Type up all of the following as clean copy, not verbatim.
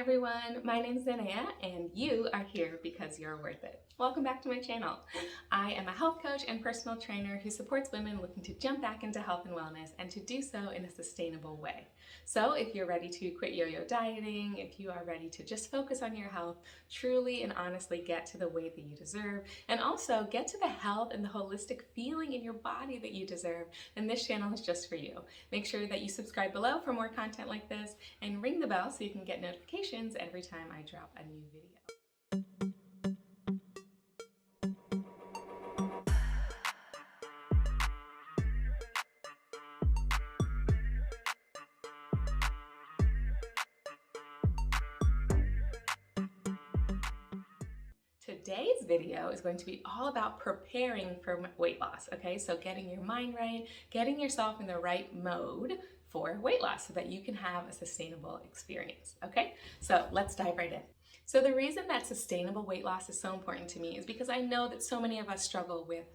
everyone, my name is Zanea and you are here because you're worth it. Welcome back to my channel. I am a health coach and personal trainer who supports women looking to jump back into health and wellness and to do so in a sustainable way. So if you're ready to quit yo-yo dieting, if you are ready to just focus on your health, truly and honestly get to the weight that you deserve, and also get to the health and the holistic feeling in your body that you deserve, then this channel is just for you. Make sure that you subscribe below for more content like this and ring the bell so you can get notifications every time I drop a new video. Today's video is going to be all about preparing for weight loss, okay? So getting your mind right, getting yourself in the right mode for weight loss so that you can have a sustainable experience, okay? So let's dive right in. So the reason that sustainable weight loss is so important to me is because I know that so many of us struggle with,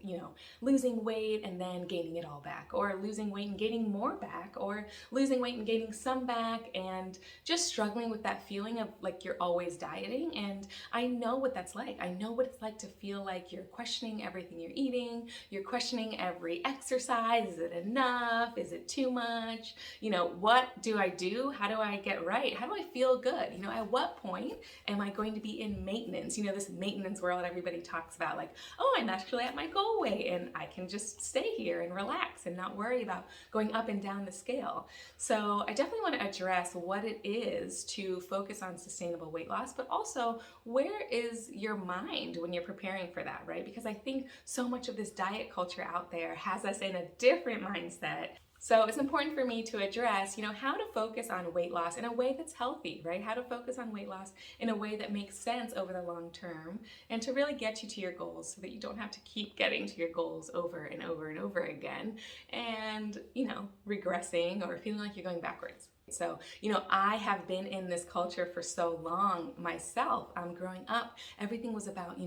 losing weight and then gaining it all back, or losing weight and gaining more back, or losing weight and gaining some back, and just struggling with that feeling of like you're always dieting. And I know what that's like. I know what it's like to feel like you're questioning everything you're eating, you're questioning every exercise. Is it enough? Is it too much? What do I do? How do I get right? How do I feel good? At what point am I going to be in maintenance? This maintenance world everybody talks about, like, oh, I'm actually at my goal weight and I can just stay here and relax and not worry about going up and down the scale. So I definitely want to address what it is to focus on sustainable weight loss, but also where is your mind when you're preparing for that, right? Because I think so much of this diet culture out there has us in a different mindset. So it's important for me to address, how to focus on weight loss in a way that's healthy, right? How to focus on weight loss in a way that makes sense over the long term and to really get you to your goals so that you don't have to keep getting to your goals over and over and over again and, regressing or feeling like you're going backwards. So, I have been in this culture for so long myself. Growing up, everything was about,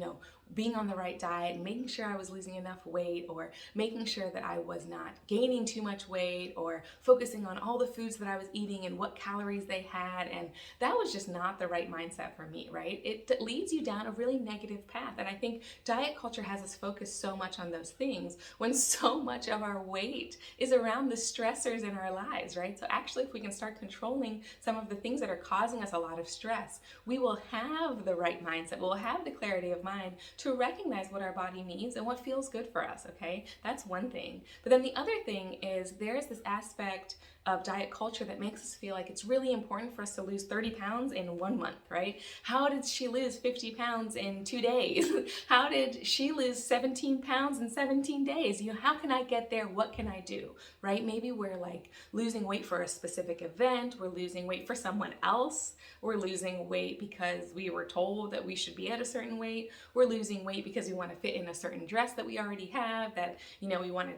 being on the right diet, making sure I was losing enough weight, or making sure that I was not gaining too much weight, or focusing on all the foods that I was eating and what calories they had. And that was just not the right mindset for me, right? It leads you down a really negative path. And I think diet culture has us focused so much on those things when so much of our weight is around the stressors in our lives, right? So actually, if we can start controlling some of the things that are causing us a lot of stress, we will have the right mindset, we'll have the clarity of mind to recognize what our body needs and what feels good for us, okay? That's one thing. But then the other thing is there's this aspect of diet culture that makes us feel like it's really important for us to lose 30 pounds in 1 month, right? How did she lose 50 pounds in 2 days? How did she lose 17 pounds in 17 days? How can I get there? What can I do, right? Maybe we're like losing weight for a specific event. We're losing weight for someone else. We're losing weight because we were told that we should be at a certain weight. We're losing weight because we want to fit in a certain dress that we already have, that, we want to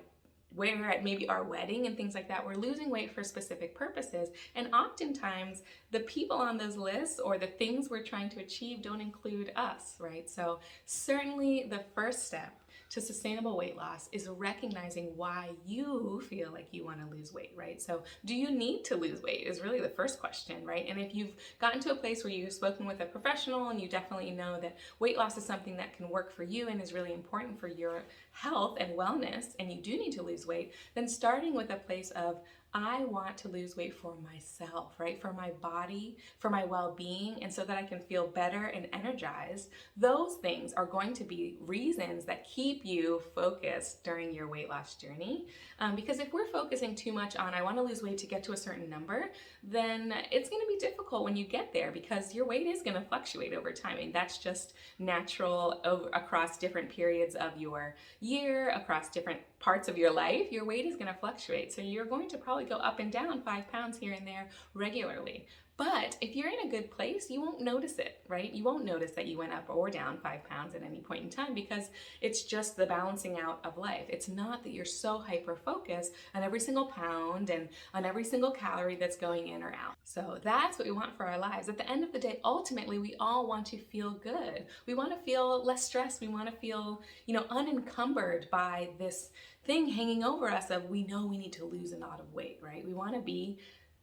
wear at maybe our wedding and things like that. We're losing weight for specific purposes. And oftentimes the people on those lists or the things we're trying to achieve don't include us, right? So certainly the first step to sustainable weight loss is recognizing why you feel like you want to lose weight, right? So do you need to lose weight is really the first question, right? And if you've gotten to a place where you've spoken with a professional and you definitely know that weight loss is something that can work for you and is really important for your health and wellness, and you do need to lose weight, then starting with a place of, I want to lose weight for myself, right? For my body, for my well-being, and so that I can feel better and energized. Those things are going to be reasons that keep you focused during your weight loss journey. Because if we're focusing too much on, I want to lose weight to get to a certain number, then it's going to be difficult when you get there because your weight is going to fluctuate over time. And that's just natural across different periods of your year, across different parts of your life. Your weight is going to fluctuate. So you're going to probably go up and down 5 pounds here and there regularly. But if you're in a good place, you won't notice it, right? You won't notice that you went up or down 5 pounds at any point in time because it's just the balancing out of life. It's not that you're so hyper-focused on every single pound and on every single calorie that's going in or out. So that's what we want for our lives. At the end of the day, ultimately, we all want to feel good. We want to feel less stressed. We want to feel, unencumbered by this thing hanging over us of we know we need to lose a lot of weight, right? We want to be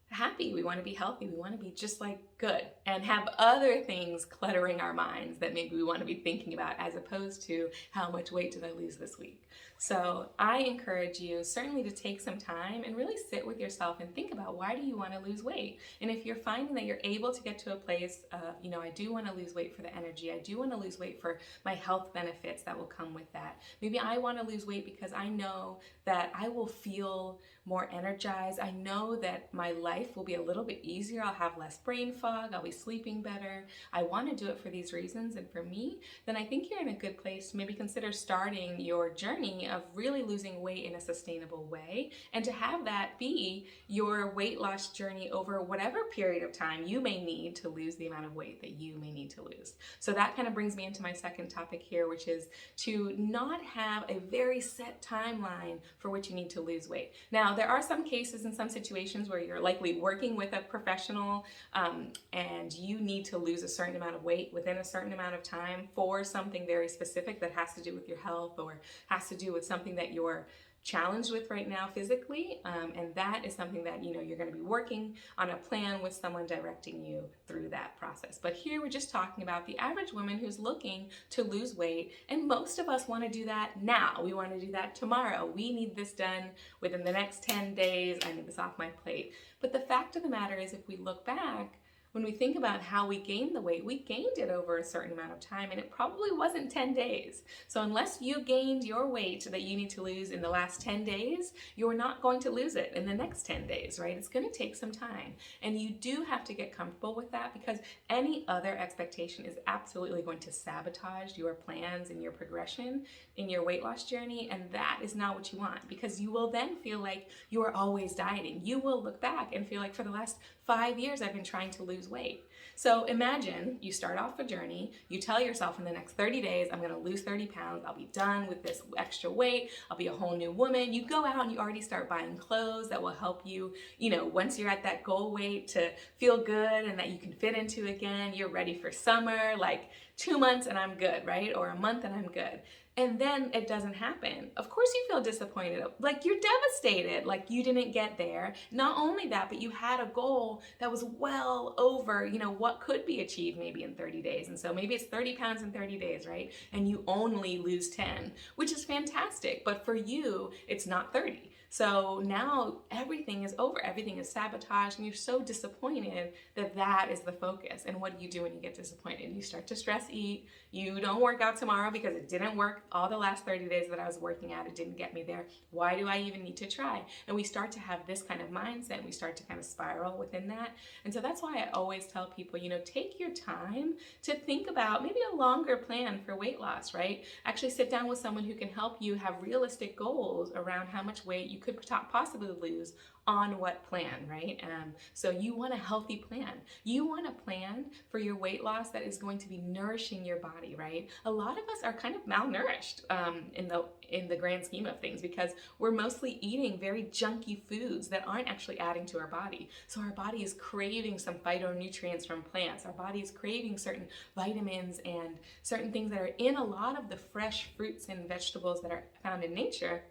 happy. We want to be healthy. We want to be just like good, and have other things cluttering our minds that maybe we want to be thinking about, as opposed to how much weight did I lose this week. So I encourage you certainly to take some time and really sit with yourself and think about, why do you want to lose weight? And if you're finding that you're able to get to a place of, I do want to lose weight for the energy, I do want to lose weight for my health benefits that will come with that. Maybe I want to lose weight because I know that I will feel more energized. I know that my life will be a little bit easier. I'll have less brain fog. I'll be sleeping better. I want to do it for these reasons and for me. Then I think you're in a good place to maybe consider starting your journey of really losing weight in a sustainable way, and to have that be your weight loss journey over whatever period of time you may need to lose the amount of weight that you may need to lose. So that kind of brings me into my second topic here, which is to not have a very set timeline for which you need to lose weight. Now, there are some cases and some situations where you're likely working with a professional and you need to lose a certain amount of weight within a certain amount of time for something very specific that has to do with your health, or has to do with something that you're challenged with right now physically, and that is something that you're going to be working on a plan with someone directing you through that process. But here we're just talking about the average woman who's looking to lose weight, and most of us want to do that now. We want to do that tomorrow. We need this done within the next 10 days. I need this off my plate. But the fact of the matter is, if we look back, when we think about how we gained the weight, we gained it over a certain amount of time, and it probably wasn't 10 days. So unless you gained your weight that you need to lose in the last 10 days, you're not going to lose it in the next 10 days, right? It's going to take some time. And you do have to get comfortable with that, because any other expectation is absolutely going to sabotage your plans and your progression in your weight loss journey. And that is not what you want, because you will then feel like you are always dieting. You will look back and feel like, for the last 5 years, I've been trying to lose weight. So imagine you start off a journey, you tell yourself, in the next 30 days, I'm gonna lose 30 pounds, I'll be done with this extra weight, I'll be a whole new woman. You go out and you already start buying clothes that will help you, once you're at that goal weight, to feel good and that you can fit into again. You're ready for summer, like 2 months and I'm good, right? Or a month and I'm good. And then it doesn't happen. Of course you feel disappointed, like you're devastated, like you didn't get there. Not only that, but you had a goal that was well over, what could be achieved maybe in 30 days. And so maybe it's 30 pounds in 30 days, right? And you only lose 10, which is fantastic. But for you, it's not 30. So now everything is over, everything is sabotaged, and you're so disappointed that that is the focus. And what do you do when you get disappointed? You start to stress eat. You don't work out tomorrow because it didn't work all the last 30 days that I was working out. It didn't get me there. Why do I even need to try? And we start to have this kind of mindset, and we start to kind of spiral within that. And so that's why I always tell people, take your time to think about maybe a longer plan for weight loss, right? Actually sit down with someone who can help you have realistic goals around how much weight you could possibly lose on what plan, right? So you want a healthy plan. You want a plan for your weight loss that is going to be nourishing your body, right? A lot of us are kind of malnourished in the grand scheme of things, because we're mostly eating very junky foods that aren't actually adding to our body. So our body is craving some phytonutrients from plants. Our body is craving certain vitamins and certain things that are in a lot of the fresh fruits and vegetables that are found in nature,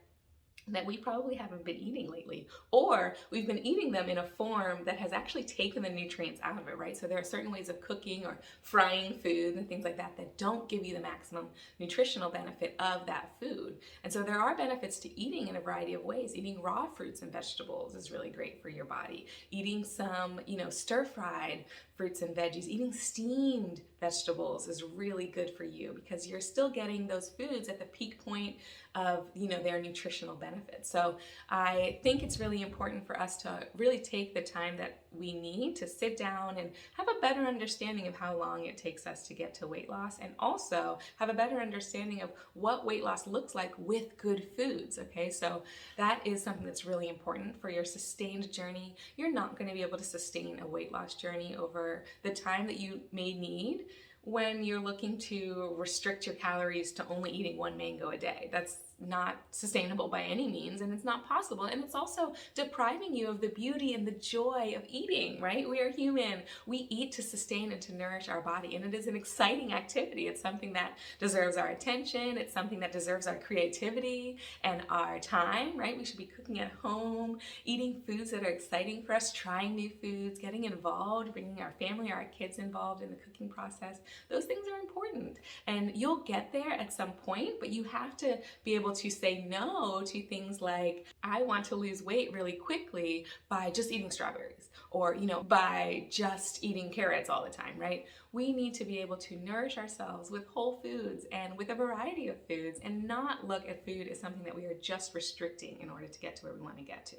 that we probably haven't been eating lately, or we've been eating them in a form that has actually taken the nutrients out of it, right? So there are certain ways of cooking or frying food and things like that that don't give you the maximum nutritional benefit of that food. And so there are benefits to eating in a variety of ways. Eating raw fruits and vegetables is really great for your body. Eating some, stir-fried fruits and veggies, eating steamed vegetables is really good for you, because you're still getting those foods at the peak point of, their nutritional benefits. So I think it's really important for us to really take the time that we need to sit down and have a better understanding of how long it takes us to get to weight loss, and also have a better understanding of what weight loss looks like with good foods, okay? So that is something that's really important for your sustained journey. You're not going to be able to sustain a weight loss journey over the time that you may need when you're looking to restrict your calories to only eating one mango a day. That's not sustainable by any means, and it's not possible. And it's also depriving you of the beauty and the joy of eating, right? We are human. We eat to sustain and to nourish our body, and it is an exciting activity. It's something that deserves our attention. It's something that deserves our creativity and our time, right? We should be cooking at home, eating foods that are exciting for us, trying new foods, getting involved, bringing our family or our kids involved in the cooking process. Those things are important, and you'll get there at some point, but you have to be able to say no to things like, I want to lose weight really quickly by just eating strawberries, or, by just eating carrots all the time, right? We need to be able to nourish ourselves with whole foods and with a variety of foods, and not look at food as something that we are just restricting in order to get to where we want to get to.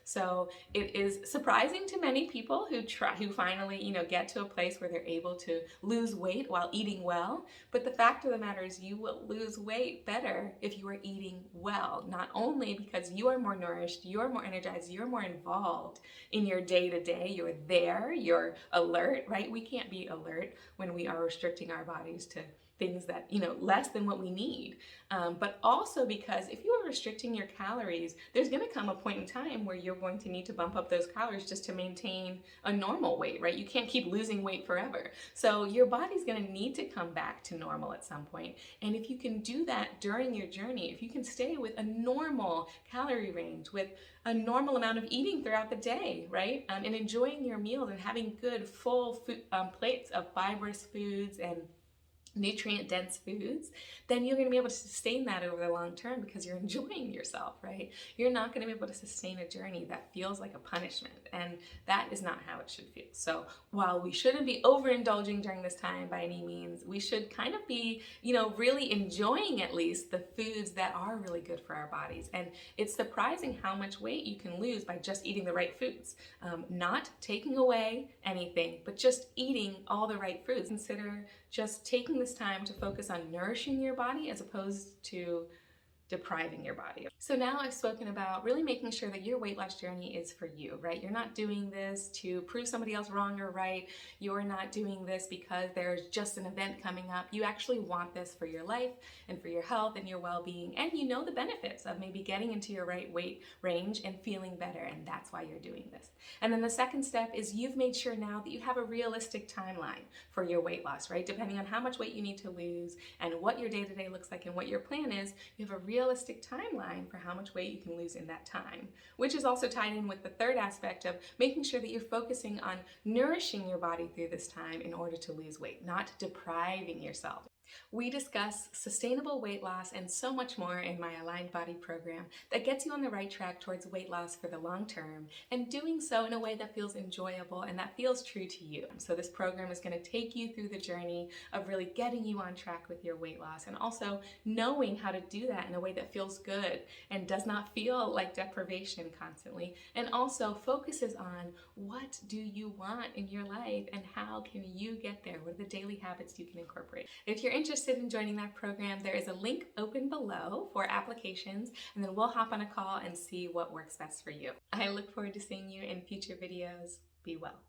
So it is surprising to many people who finally, get to a place where they're able to lose weight while eating well. But the fact of the matter is, you will lose weight better if you are eating well, not only because you are more nourished, you're more energized, you're more involved in your day-to-day, you're there, you're alert, right? We can't be alert when we are restricting our bodies to things that, less than what we need. But also because if you are restricting your calories, there's going to come a point in time where you're going to need to bump up those calories just to maintain a normal weight, right? You can't keep losing weight forever. So your body's going to need to come back to normal at some point. And if you can do that during your journey, if you can stay with a normal calorie range, with a normal amount of eating throughout the day, right? And enjoying your meals and having good full food, plates of fibrous foods and nutrient-dense foods, then you're going to be able to sustain that over the long term because you're enjoying yourself, right? You're not going to be able to sustain a journey that feels like a punishment, and that is not how it should feel. So while we shouldn't be overindulging during this time by any means, we should kind of be, really enjoying at least the foods that are really good for our bodies. And it's surprising how much weight you can lose by just eating the right foods, not taking away anything, but just eating all the right foods. Consider just taking this time to focus on nourishing your body as opposed to depriving your body. So now I've spoken about really making sure that your weight loss journey is for you, right? You're not doing this to prove somebody else wrong or right. You're not doing this because there's just an event coming up. You actually want this for your life and for your health and your well-being, and you know the benefits of maybe getting into your right weight range and feeling better, and that's why you're doing this. And then the second step is you've made sure now that you have a realistic timeline for your weight loss, right? Depending on how much weight you need to lose and what your day-to-day looks like and what your plan is, you have a realistic timeline for how much weight you can lose in that time, which is also tied in with the third aspect of making sure that you're focusing on nourishing your body through this time in order to lose weight, not depriving yourself. We discuss sustainable weight loss and so much more in my Aligned Body program that gets you on the right track towards weight loss for the long term, and doing so in a way that feels enjoyable and that feels true to you. So this program is going to take you through the journey of really getting you on track with your weight loss, and also knowing how to do that in a way that feels good and does not feel like deprivation constantly, and also focuses on what do you want in your life and how can you get there? What are the daily habits you can incorporate? If you're interested in joining that program, there is a link open below for applications, and then we'll hop on a call and see what works best for you. I look forward to seeing you in future videos. Be well.